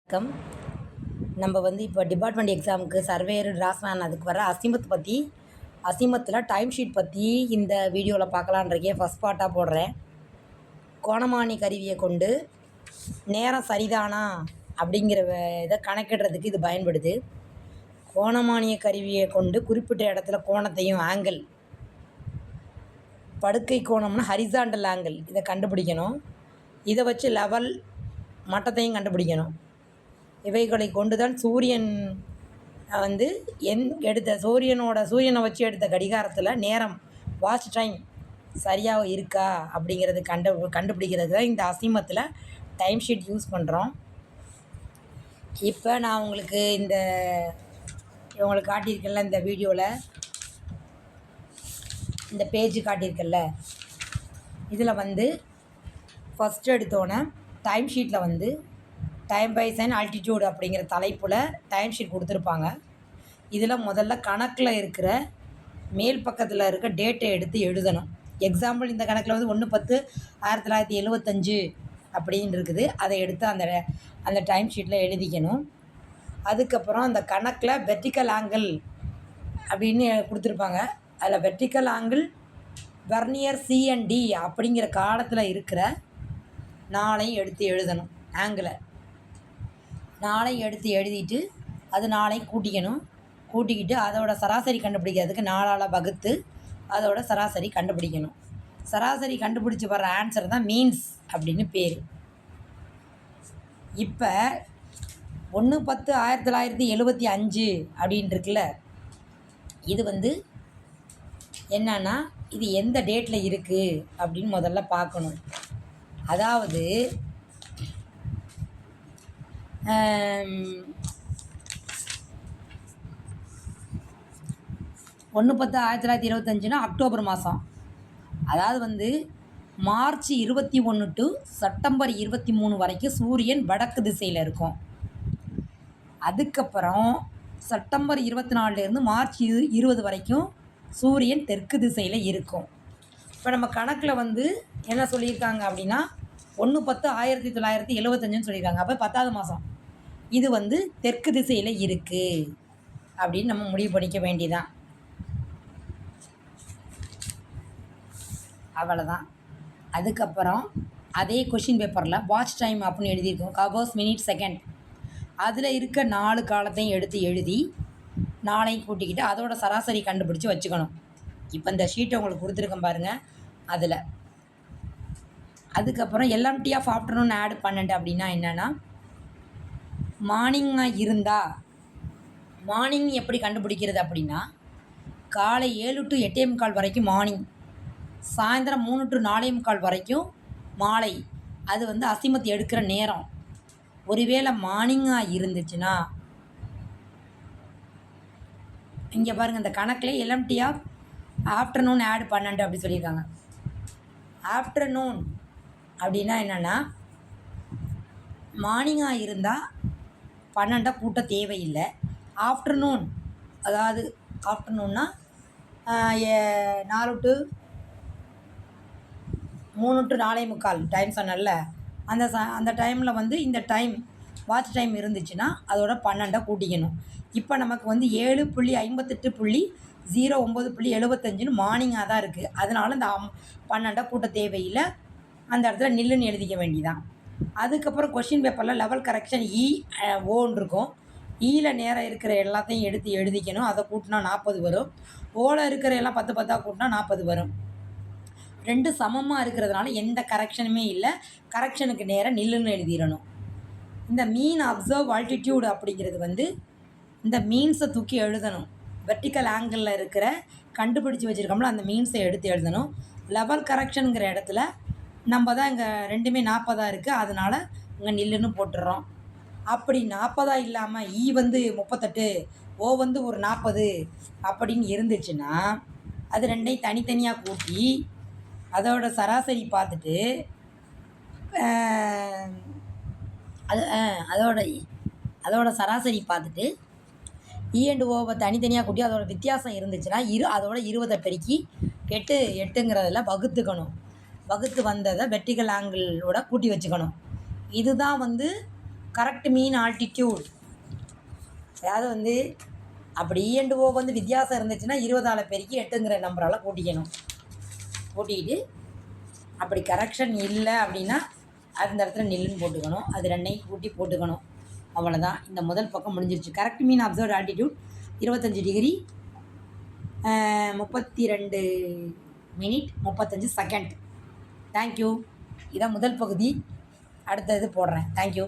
வணக்கம். நம்ம இப்போ டிபார்ட்மெண்ட் எக்ஸாமுக்கு சர்வேயர் டிராஃப்ட்மேன் அதுக்கு வர அசிமத் பற்றி அசிமத்தில் டைம் ஷீட் பற்றி இந்த வீடியோவில் பார்க்கலான்றக்கே ஃபஸ்ட் பார்ட்டாக போடுறேன். கோணமானி கருவியை கொண்டு நேரம் சரிதானா அப்படிங்கிற இதை கணக்கிடுறதுக்கு இது பயன்படுது. கோணமானிய கருவியை கொண்டு குறிப்பிட்ட இடத்துல கோணத்தையும் ஆங்கிள், படுக்கை கோணம்னா ஹரிசாண்டல் ஆங்கிள், இதை கண்டுபிடிக்கணும். இதை வச்சு லெவல் மட்டத்தையும் கண்டுபிடிக்கணும். இவைகளை கொண்டு தான் சூரியன் சூரியனை வச்சு எடுத்த கடிகாரத்தில் நேரம் வாட்ச் டைம் சரியாக இருக்கா அப்படிங்கிறது கண்டுபிடிக்கிறது தான் இந்த அசிமத்தில் டைம் ஷீட் யூஸ் பண்ணுறோம். இப்போ நான் உங்களுக்கு இவங்களுக்கு காட்டியிருக்கேன்ல, இந்த வீடியோவில் இந்த பேஜ் காட்டியிருக்கேன்ல, இதில் ஃபஸ்ட்டு எடுத்தோன்னே டைம் ஷீட்டில் டைம் பை சைன் ஆல்டிடியூட் அப்படிங்கிற தலைப்பில் டைம் ஷீட் கொடுத்துருப்பாங்க. இதில் முதல்ல கணக்கில் இருக்கிற மேல் பக்கத்தில் இருக்க டேட்டை எடுத்து எழுதணும். எக்ஸாம்பிள் இந்த கணக்கில் 1/10/1975 அப்படின்னு இருக்குது. அதை எடுத்து அந்த டைம் ஷீட்டில் எழுதிக்கணும். அதுக்கப்புறம் அந்த கணக்கில் வெர்டிக்கல் ஆங்கிள் அப்படின்னு கொடுத்துருப்பாங்க. அதில் வெர்டிக்கல் ஆங்கிள் வெர்னியர் சிஎன்டி அப்படிங்கிற காலத்தில் இருக்கிற நாளையும் எடுத்து எழுதணும். ஆங்கிளை நாளையும் எடுத்து எழுதிட்டு அது நாளையும் கூட்டிக்கிட்டு அதோட சராசரி கண்டுபிடிக்கிறதுக்கு 4ஆல் வகுத்து அதோட சராசரி கண்டுபிடிக்கணும். சராசரி கண்டுபிடிச்சி வர்ற ஆன்சர் தான் மீன்ஸ் அப்படின்னு பேர். இப்போ 1/10/1975 அப்படின்னு இருக்குல்ல, இது என்னன்னா இது எந்த டேட்டில் இருக்குது அப்படின்னு முதல்ல பார்க்கணும். அதாவது 1/10/1925 அக்டோபர் மாதம். அதாவது மார்ச் 21 டு செப்டம்பர் 23 வரைக்கும் சூரியன் வடக்கு திசையில் இருக்கும். அதுக்கப்புறம் செப்டம்பர் 24லேருந்து மார்ச் 20 வரைக்கும் சூரியன் தெற்கு திசையில் இருக்கும். இப்போ நம்ம கணக்கில் என்ன சொல்லியிருக்காங்க அப்படின்னா 1/10/1975 சொல்லியிருக்காங்க. அப்போ 10வது மாதம் இது தெற்கு திசையில் இருக்குது அப்படின்னு நம்ம முடிவு பண்ணிக்க வேண்டியதான். அவ்வளோதான். அதுக்கப்புறம் அதே கொஷின் பேப்பரில் வாட்ச் டைம் அப்படின்னு எழுதியிருக்கோம். Hours, minute, second. அதில் இருக்க 4 காலத்தையும் எடுத்து எழுதி நாளையும் கூட்டிக்கிட்டு அதோட சராசரி கண்டுபிடிச்சி வச்சுக்கணும். இப்போ இந்த ஷீட்டை உங்களுக்கு கொடுத்துருக்கேன் பாருங்கள். அதில் அதுக்கப்புறம் எல்எம்டி ஆஃப் ஆஃப்டர்நூன் ஆட் 12 அப்படின்னா என்னென்னா, மார்னிங்காக இருந்தால் மார்னிங் எப்படி கண்டுபிடிக்கிறது அப்படின்னா, காலை 7 to 8:45 வரைக்கும் மார்னிங், சாயந்தரம் 3 to 4:45 வரைக்கும் மாலை. அது அசிமத் எடுக்கிற நேரம். ஒருவேளை மார்னிங்காக இருந்துச்சுன்னா இங்கே பாருங்கள், இந்த கணக்கில் எல்எம்டி ஆஃப் ஆஃப்டர்நூன் ஆட் 12 அப்படி சொல்லியிருக்காங்க. ஆஃப்டர்நூன் அப்படின்னா என்னென்னா, மார்னிங்காக இருந்தால் 12 கூட்ட தேவையில்லை. ஆஃப்டர்நூன், அதாவது ஆஃப்டர்நூன்னா 4 to 3 to 4:45 டைம் சொன்னல, அந்த டைமில் இந்த டைம் வாட்ச் டைம் இருந்துச்சுன்னா அதோட 12 கூட்டிக்கணும். இப்போ நமக்கு 7.58.09.75 மார்னிங்காக தான் இருக்குது. அதனால் இந்த 12 கூட்ட தேவையில்லை. அந்த இடத்துல நில்லுன்னு எழுதிக்க வேண்டியதான். அதுக்கப்புறம் கொஷின் பேப்பரில் லெவல் கரெக்ஷன் ஓன்னு இருக்கும். ஈயில் நேரம் இருக்கிற எல்லாத்தையும் எடுத்து எழுதிக்கணும். அதை கூட்டினா 40 வரும். ஓவில் இருக்கிற எல்லாம் 10 கூட்டினா 40 வரும். 2 சமமாக இருக்கிறதுனால எந்த கரெக்ஷனுமே இல்லை. கரெக்ஷனுக்கு நேரம் நில்லுன்னு எழுதிடணும். இந்த மீன் அப்சர்வ் ஆல்டிடியூட் அப்படிங்கிறது இந்த மீன்ஸை தூக்கி எழுதணும். வெர்டிக்கல் ஆங்கிளில் இருக்கிற கண்டுபிடிச்சி வச்சுருக்கோம்ல, அந்த மீன்ஸை எடுத்து எழுதணும். லெவல் கரெக்ஷனுங்கிற இடத்துல நம்ம தான் இங்கே ரெண்டுமே 40 இருக்குது. அதனால் இங்கே நில்லுன்னு போட்டுடுறோம். அப்படி 40 இல்லாமல் 38, ஓ ஒரு 40 அப்படின்னு இருந்துச்சுன்னா அது ரெண்டையும் தனித்தனியாக கூட்டி அதோட சராசரி பார்த்துட்டு அதோட சராசரி பார்த்துட்டு அண்ட் ஓவை தனித்தனியாக கூட்டி அதோட வித்தியாசம் இருந்துச்சுன்னா அதோட 20 பெருக்கி 8ங்கிறதுல வகுத்து வந்ததை வெர்டிக்கல் ஆங்கிளோட கூட்டி வச்சுக்கணும். இதுதான் கரெக்ட் மீன் ஆல்டிடியூட். அதாவது வந்து அப்படி அண்டு ஓ வந்து வித்தியாசம் இருந்துச்சுன்னா 20ஆல் பெருக்கி 8ங்கிற நம்பரால் கூட்டிக்கணும். கூட்டிக்கிட்டு அப்படி கரெக்ஷன் இல்லை அப்படின்னா அந்த இடத்துல நில்லுன்னு போட்டுக்கணும். அது 2ஐயும் கூட்டி போட்டுக்கணும். அவ்வளோதான். இந்த முதல் பக்கம் முடிஞ்சிருச்சு. Correct mean observed altitude 25 degree 32 minute 35 second. Thank you. இதான் முதல் பகுதி. அடுத்தது போடுறேன். தேங்க்யூ.